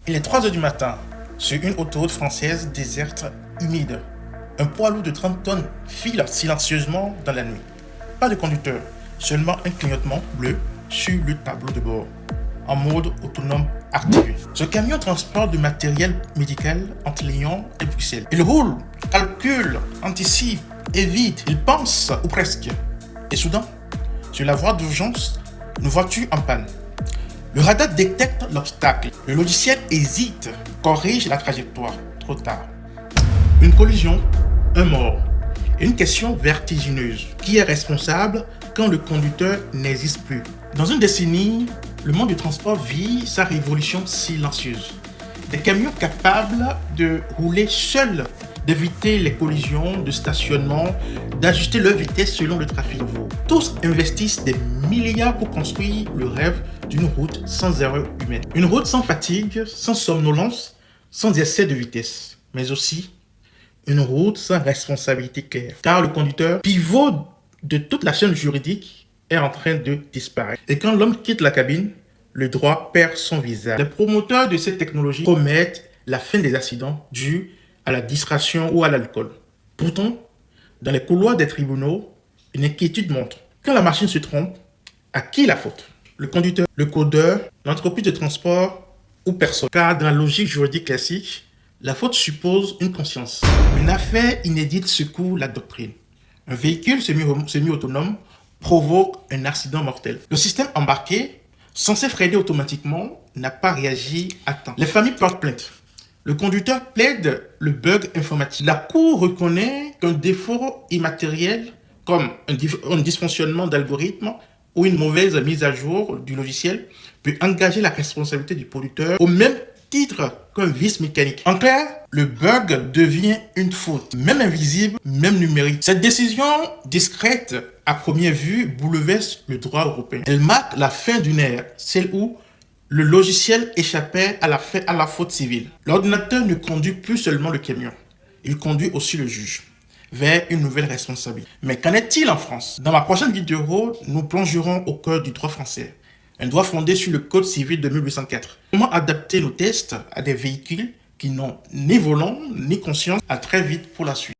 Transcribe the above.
Il est 3 heures du matin, sur une autoroute française déserte, humide. Un poids lourd de 30 tonnes file silencieusement dans la nuit. Pas de conducteur, seulement un clignotement bleu sur le tableau de bord, en mode autonome activé. Ce camion transporte du matériel médical entre Lyon et Bruxelles. Il roule, calcule, anticipe, évite, il pense, ou presque. Et soudain, sur la voie d'urgence, une voiture en panne. Le radar détecte l'obstacle. Le logiciel hésite, corrige la trajectoire. Trop tard. Une collision, un mort. Une question vertigineuse. Qui est responsable quand le conducteur n'existe plus? Dans une décennie, le monde du transport vit sa révolution silencieuse. Des camions capables de rouler seuls, d'éviter les collisions, de stationnement, d'ajuster leur vitesse selon le trafic. Tous investissent des milliards pour construire le rêve d'une route sans erreur humaine. Une route sans fatigue, sans somnolence, sans excès de vitesse, mais aussi une route sans responsabilité claire. Car le conducteur, pivot de toute la chaîne juridique, est en train de disparaître. Et quand l'homme quitte la cabine, le droit perd son visage. Les promoteurs de cette technologie promettent la fin des accidents dus à la distraction ou à l'alcool. Pourtant, dans les couloirs des tribunaux, une inquiétude monte. Quand la machine se trompe, à qui la faute? Le conducteur, le codeur, l'entreprise de transport ou personne? Car dans la logique juridique classique, la faute suppose une conscience. Une affaire inédite secoue la doctrine. Un véhicule semi-autonome provoque un accident mortel. Le système embarqué, censé freiner automatiquement, n'a pas réagi à temps. Les familles portent plainte. Le conducteur plaide le bug informatique. La Cour reconnaît qu'un défaut immatériel, comme un dysfonctionnement d'algorithme ou une mauvaise mise à jour du logiciel, peut engager la responsabilité du producteur au même titre qu'un vice mécanique. En clair, le bug devient une faute, même invisible, même numérique. Cette décision discrète, à première vue, bouleverse le droit européen. Elle marque la fin d'une ère, celle où le logiciel échappait à la faute civile. L'ordinateur ne conduit plus seulement le camion, il conduit aussi le juge vers une nouvelle responsabilité. Mais qu'en est-il en France? Dans ma prochaine vidéo, nous plongerons au cœur du droit français, un droit fondé sur le Code civil de 1804. Comment adapter nos tests à des véhicules qui n'ont ni volant ni conscience? À très vite pour la suite.